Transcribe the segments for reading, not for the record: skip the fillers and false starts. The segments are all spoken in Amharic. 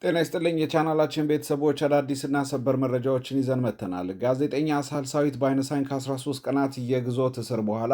ጤና ይስጥልኝ የቻናላችን ቤተሰቦች አዳዲስና ሰበር መረጃዎችን ይዘን መጥተናል። ጋዜጠኛ ሳልሳዊት ባይነሳኝ ከ13 ቀናት የግዞት እስር በኋላ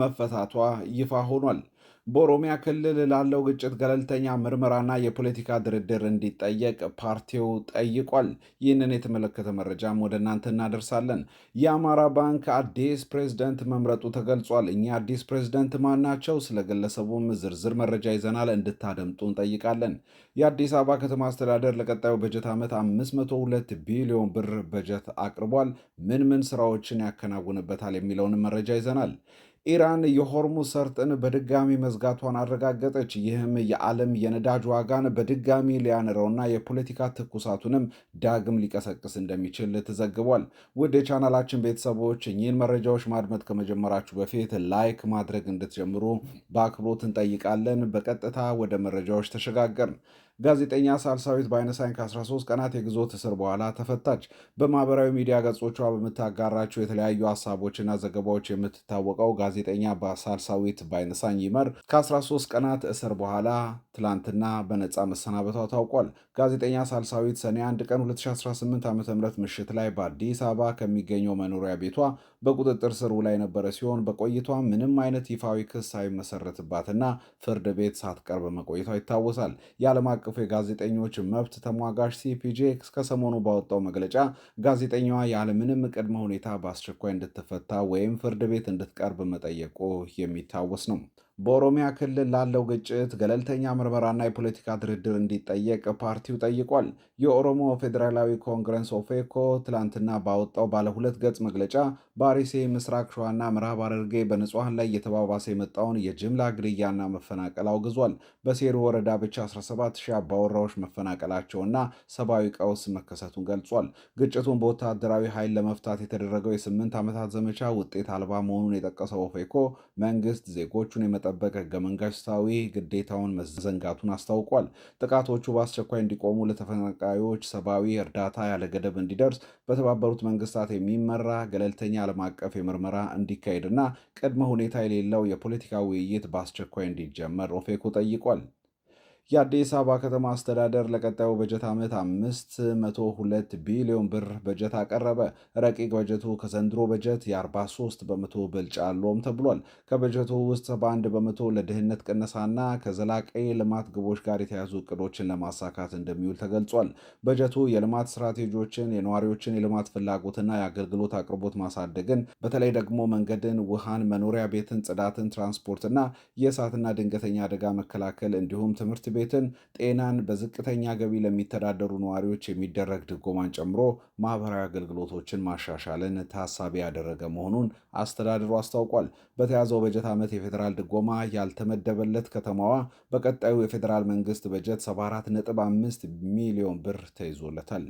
መፈታቷ ይፋ ሆኗል። በኦሮሚያ ክልል ላለው ግጭት ገለልተኛ ምርመራና የፖለቲካ ድርድር እንዲጠየቅ ፓርቲው ጠይቋል። ይህንን የተመለከተ መረጃም ወደ እናንተ እናደርሳለን። የአማራ ባንክ አዲስ ፕሬዝደንት መምረጡ ተገልጿል። እኚህ አዲስ ፕሬዝደንት ማን ናቸው? ስለ ግለሰቡም ዝርዝር መረጃ ይዘናል፣ እንድታደምጡ እንጠይቃለን። የአዲስ አበባ ከተማ አስተዳደር ለቀጣዩ በጀት ዓመት 502 ቢሊዮን ብር በጀት አቅርቧል። ምን ምን ስራዎችን ያከናውንበታል የሚለውን መረጃ ይዘናል። ኢራን የሆርሙዝ ሰርጥን በድጋሚ መዝጋቷን አረጋገጠች። ይህም የዓለም የነዳጅ ዋጋን በድጋሚ ሊያንረውና የፖለቲካ ትኩሳቱንም ዳግም ሊቀሰቅስ እንደሚችል ተዘግቧል። ውድ የቻናላችን ቤተሰቦች እኚህን መረጃዎች ማድመጥ ከመጀመራችሁ በፊት ላይክ ማድረግ እንድትጀምሩ በአክብሮት እንጠይቃለን። በቀጥታ ወደ መረጃዎች ተሸጋገርን። ጋዜጠኛ ሳልሳዊት ባይነሳኝ ከ13 ቀናት የግዞት እስር በኋላ ተፈታች። በማህበራዊ ሚዲያ ገጾቿ በምታጋራቸው የተለያዩ ሀሳቦችና ዘገባዎች የምትታወቀው ጋዜጠኛ ሳልሳዊት ባይነሳኝ ይመር ከ13 ቀናት እስር በኋላ ትላንትና በነፃ መሰናበቷ ታውቋል። ጋዜጠኛ ሳልሳዊት ሰኔ 1 ቀን 2018 ዓ ም ምሽት ላይ በአዲስ አበባ ከሚገኘው መኖሪያ ቤቷ በቁጥጥር ስር ውላ የነበረ ሲሆን በቆይቷ ምንም አይነት ይፋዊ ክስ ሳይመሰረትባትና ፍርድ ቤት ሳትቀርብ መቆይቷ ይታወሳል። የዓለም አቀፉ የጋዜጠኞች መብት ተሟጋች ሲፒጄ ከሰሞኑ ባወጣው መግለጫ ጋዜጠኛዋ ያለምንም ቅድመ ሁኔታ በአስቸኳይ እንድትፈታ ወይም ፍርድ ቤት እንድትቀርብ መጠየቁ የሚታወስ ነው። በኦሮሚያ ክልል ላለው ግጭት ገለልተኛ ምርመራና የፖለቲካ ድርድር እንዲጠየቅ ፓርቲው ጠይቋል። የኦሮሞ ፌዴራላዊ ኮንግረስ ኦፌኮ ትላንትና ባወጣው ባለ 2 ገጽ መግለጫ በአርሲ፣ ምስራቅ ሸዋና ምዕራብ ሐረርጌ በንጹሐን ላይ እየተባባሰ የመጣውን የጅምላ ግድያና መፈናቀል አውግዟል። በሴሩ ወረዳ ብቻ 17,000 አባወራዎች መፈናቀላቸውና ሰብአዊ ቀውስ መከሰቱን ገልጿል። ግጭቱን በወታደራዊ ኃይል ለመፍታት የተደረገው የ8 ዓመታት ዘመቻ ውጤት አልባ መሆኑን የጠቀሰው ኦፌኮ መንግስት ዜጎቹን የመጠበቅ ህገ መንግስታዊ ግዴታውን መዘንጋቱን አስታውቋል። ጥቃቶቹ በአስቸኳይ እንዲቆሙ፣ ለተፈናቃዮች ሰብአዊ እርዳታ ያለ ገደብ እንዲደርስ በተባበሩት መንግስታት የሚመራ ገለልተኛ ዓለም አቀፍ የምርመራ እንዲካሄድና ቅድመ ሁኔታ የሌለው የፖለቲካ ውይይት በአስቸኳይ እንዲጀመር ኦፌኮ ጠይቋል። የአዲስ አበባ ከተማ አስተዳደር ለቀጣዩ በጀት ዓመት 502 ቢሊዮን ብር በጀት አቀረበ። ረቂቅ በጀቱ ከዘንድሮ በጀት የ43 በመቶ ብልጫ አለውም ተብሏል። ከበጀቱ ውስጥ 71 በመቶ ለድህነት ቅነሳና ከዘላቂ ልማት ግቦች ጋር የተያዙ እቅዶችን ለማሳካት እንደሚውል ተገልጿል። በጀቱ የልማት ስትራቴጂዎችን፣ የነዋሪዎችን የልማት ፍላጎትና የአገልግሎት አቅርቦት ማሳደግን፣ በተለይ ደግሞ መንገድን፣ ውሃን፣ መኖሪያ ቤትን፣ ጽዳትን፣ ትራንስፖርትና የእሳትና ድንገተኛ አደጋ መከላከል እንዲሁም ትምህርት ቤትን፣ ጤናን፣ በዝቅተኛ ገቢ ለሚተዳደሩ ነዋሪዎች የሚደረግ ድጎማን ጨምሮ ማህበራዊ አገልግሎቶችን ማሻሻልን ታሳቢ ያደረገ መሆኑን አስተዳደሩ አስታውቋል። በተያዘው በጀት ዓመት የፌዴራል ድጎማ ያልተመደበለት ከተማዋ በቀጣዩ የፌዴራል መንግስት በጀት 74.5 ሚሊዮን ብር ተይዞለታል።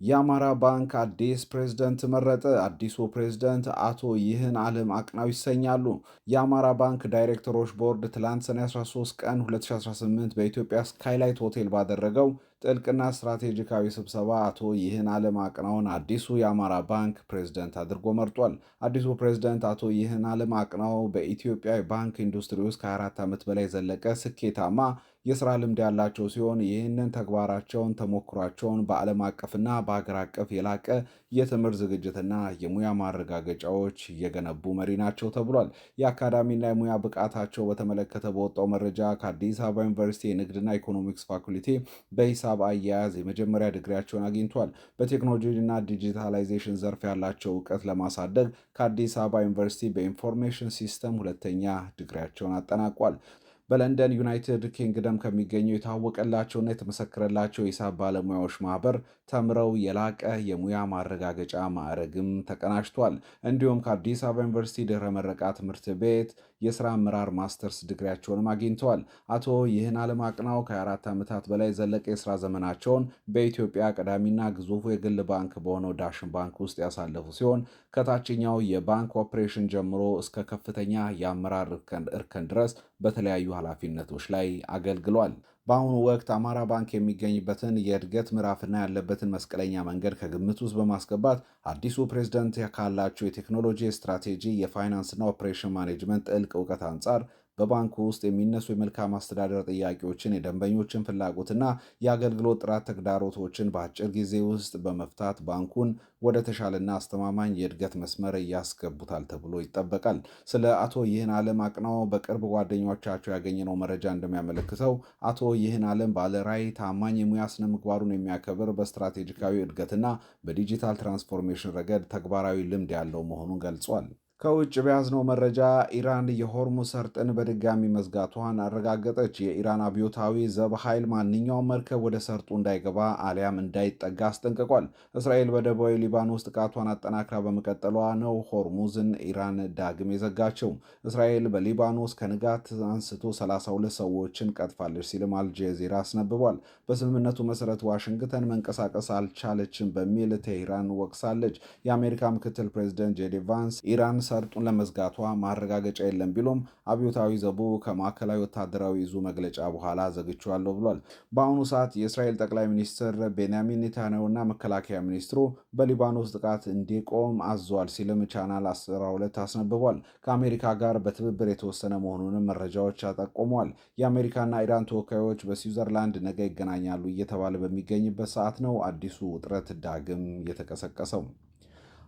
የአማራ ባንክ አዲስ ፕሬዝደንት መረጠ። አዲሱ ፕሬዝደንት አቶ ይህን ዓለም አቅናው ይሰኛሉ። የአማራ ባንክ ዳይሬክተሮች ቦርድ ትላንት ሰኔ 13 ቀን 2018 በኢትዮጵያ ስካይላይት ሆቴል ባደረገው ጥልቅና ስትራቴጂካዊ ስብሰባ አቶ ይህን ዓለም አቅናውን አዲሱ የአማራ ባንክ ፕሬዝደንት አድርጎ መርጧል። አዲሱ ፕሬዝደንት አቶ ይህን ዓለም አቅናው በኢትዮጵያ የባንክ ኢንዱስትሪ ውስጥ ከ24 ዓመት በላይ ዘለቀ ስኬታማ የስራ ልምድ ያላቸው ሲሆን ይህንን ተግባራቸውን፣ ተሞክሯቸውን በዓለም አቀፍና በሀገር አቀፍ የላቀ የትምህርት ዝግጅትና የሙያ ማረጋገጫዎች የገነቡ መሪ ናቸው ተብሏል። የአካዳሚና የሙያ ብቃታቸው በተመለከተ በወጣው መረጃ ከአዲስ አበባ ዩኒቨርሲቲ የንግድና ኢኮኖሚክስ ፋኩልቲ በሂሳብ አያያዝ የመጀመሪያ ዲግሪያቸውን አግኝቷል። በቴክኖሎጂና ዲጂታላይዜሽን ዘርፍ ያላቸው እውቀት ለማሳደግ ከአዲስ አበባ ዩኒቨርሲቲ በኢንፎርሜሽን ሲስተም ሁለተኛ ዲግሪያቸውን አጠናቋል። በለንደን ዩናይትድ ኪንግደም ከሚገኘው የታወቀላቸውና የተመሰከረላቸው የሂሳብ ባለሙያዎች ማህበር ተምረው የላቀ የሙያ ማረጋገጫ ማዕረግም ተቀናጅቷል። እንዲሁም ከአዲስ አበባ ዩኒቨርሲቲ ድህረ ምረቃ ትምህርት ቤት የሥራ አመራር ማስተርስ ዲግሪያቸውንም አግኝተዋል። አቶ ይህን ዓለም አቅናው ከ24 ዓመታት በላይ ዘለቀ የሥራ ዘመናቸውን በኢትዮጵያ ቀዳሚና ግዙፉ የግል ባንክ በሆነው ዳሽን ባንክ ውስጥ ያሳለፉ ሲሆን ከታችኛው የባንክ ኦፕሬሽን ጀምሮ እስከ ከፍተኛ የአመራር እርከን ድረስ በተለያዩ ኃላፊነቶች ላይ አገልግሏል። በአሁኑ ወቅት አማራ ባንክ የሚገኝበትን የእድገት ምዕራፍና ያለበትን መስቀለኛ መንገድ ከግምት ውስጥ በማስገባት አዲሱ ፕሬዝደንት ካላቸው የቴክኖሎጂ፣ ስትራቴጂ፣ የፋይናንስና ኦፕሬሽን ማኔጅመንት ጥልቅ እውቀት አንጻር በባንኩ ውስጥ የሚነሱ የመልካም አስተዳደር ጥያቄዎችን፣ የደንበኞችን ፍላጎትና የአገልግሎት ጥራት ተግዳሮቶችን በአጭር ጊዜ ውስጥ በመፍታት ባንኩን ወደ ተሻለና አስተማማኝ የእድገት መስመር ያስገቡታል ተብሎ ይጠበቃል። ስለ አቶ ይህን ዓለም አቅናው በቅርብ ጓደኞቻቸው ያገኘነው መረጃ እንደሚያመለክተው አቶ ይህን ዓለም ባለራዕይ፣ ታማኝ፣ የሙያ ስነ ምግባሩን የሚያከብር፣ በስትራቴጂካዊ እድገትና በዲጂታል ትራንስፎርሜሽን ረገድ ተግባራዊ ልምድ ያለው መሆኑን ገልጿል። ከውጭ በያዝነው መረጃ ኢራን የሆርሙዝ ሰርጥን በድጋሚ መዝጋቷን አረጋገጠች። የኢራን አብዮታዊ ዘብ ኃይል ማንኛውም መርከብ ወደ ሰርጡ እንዳይገባ አሊያም እንዳይጠጋ አስጠንቅቋል። እስራኤል በደቡባዊ ሊባኖስ ጥቃቷን አጠናክራ በመቀጠሏ ነው ሆርሙዝን ኢራን ዳግም የዘጋቸው። እስራኤል በሊባኖስ ከንጋት አንስቶ 32 ሰዎችን ቀጥፋለች ሲልም አልጀዚራ አስነብቧል። በስምምነቱ መሰረት ዋሽንግተን መንቀሳቀስ አልቻለችም በሚል ቴህራን ወቅሳለች። የአሜሪካ ምክትል ፕሬዚደንት ጄዲ ቫንስ ኢራን ሰርጡን ለመዝጋቷ ማረጋገጫ የለም ቢሉም አብዮታዊ ዘቡ ከማዕከላዊ ወታደራዊ እዙ መግለጫ በኋላ ዘግቼዋለሁ ብሏል። በአሁኑ ሰዓት የእስራኤል ጠቅላይ ሚኒስትር ቤንያሚን ኔታንያሁና መከላከያ ሚኒስትሩ በሊባኖስ ጥቃት እንዲቆም አዟል ሲልም ቻናል 12 አስነብቧል። ከአሜሪካ ጋር በትብብር የተወሰነ መሆኑንም መረጃዎች ጠቁመዋል። የአሜሪካና ኢራን ተወካዮች በስዊዘርላንድ ነገ ይገናኛሉ እየተባለ በሚገኝበት ሰዓት ነው አዲሱ ውጥረት ዳግም የተቀሰቀሰው።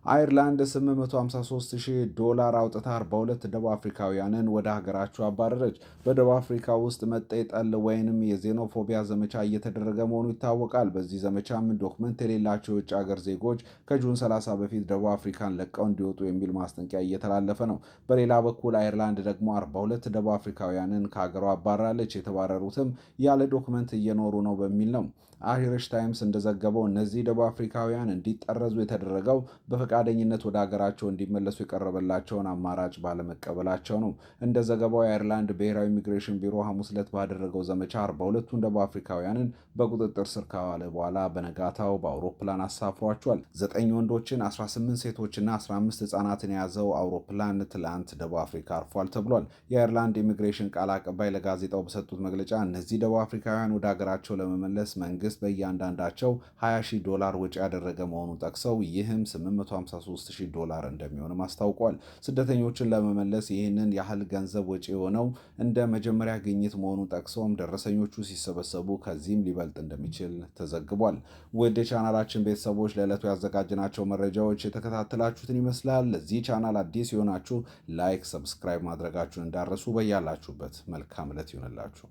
አየርላንድ $853,000 አውጥታ 42 ደቡብ አፍሪካውያንን ወደ ሀገራቸው አባረረች። በደቡብ አፍሪካ ውስጥ መጤ ጠል ወይንም የዜኖፎቢያ ዘመቻ እየተደረገ መሆኑ ይታወቃል። በዚህ ዘመቻም ዶክመንት የሌላቸው የውጭ ሀገር ዜጎች ከጁን 30 በፊት ደቡብ አፍሪካን ለቀው እንዲወጡ የሚል ማስጠንቀቂያ እየተላለፈ ነው። በሌላ በኩል አየርላንድ ደግሞ 42 ደቡብ አፍሪካውያንን ከሀገሯ አባራለች። የተባረሩትም ያለ ዶክመንት እየኖሩ ነው በሚል ነው። አይሪሽ ታይምስ እንደዘገበው እነዚህ ደቡብ አፍሪካውያን እንዲጠረዙ የተደረገው በፈቃደኝነት ወደ ሀገራቸው እንዲመለሱ የቀረበላቸውን አማራጭ ባለመቀበላቸው ነው። እንደ ዘገባው የአየርላንድ ብሔራዊ ኢሚግሬሽን ቢሮ ሐሙስ ዕለት ባደረገው ዘመቻ 42ቱን ደቡብ አፍሪካውያንን በቁጥጥር ስር ካዋለ በኋላ በነጋታው በአውሮፕላን አሳፍሯቸዋል። 9 ወንዶችን፣ 18 ሴቶችና 15 ህጻናትን የያዘው አውሮፕላን ትላንት ደቡብ አፍሪካ አርፏል ተብሏል። የአየርላንድ ኢሚግሬሽን ቃል አቀባይ ለጋዜጣው በሰጡት መግለጫ እነዚህ ደቡብ አፍሪካውያን ወደ ሀገራቸው ለመመለስ መንግስት በእያንዳንዳቸው $20,000 ወጪ ያደረገ መሆኑን ጠቅሰው ይህም $853,000 እንደሚሆንም አስታውቋል። ስደተኞችን ለመመለስ ይህንን ያህል ገንዘብ ወጪ የሆነው እንደ መጀመሪያ ግኝት መሆኑን ጠቅሰውም ደረሰኞቹ ሲሰበሰቡ ከዚህም ሊበልጥ እንደሚችል ተዘግቧል። ውድ የቻናላችን ቤተሰቦች ለዕለቱ ያዘጋጅናቸው መረጃዎች የተከታተላችሁትን ይመስላል። ለዚህ ቻናል አዲስ የሆናችሁ ላይክ፣ ሰብስክራይብ ማድረጋችሁን እንዳረሱ። በያላችሁበት መልካም ዕለት ይሆንላችሁ።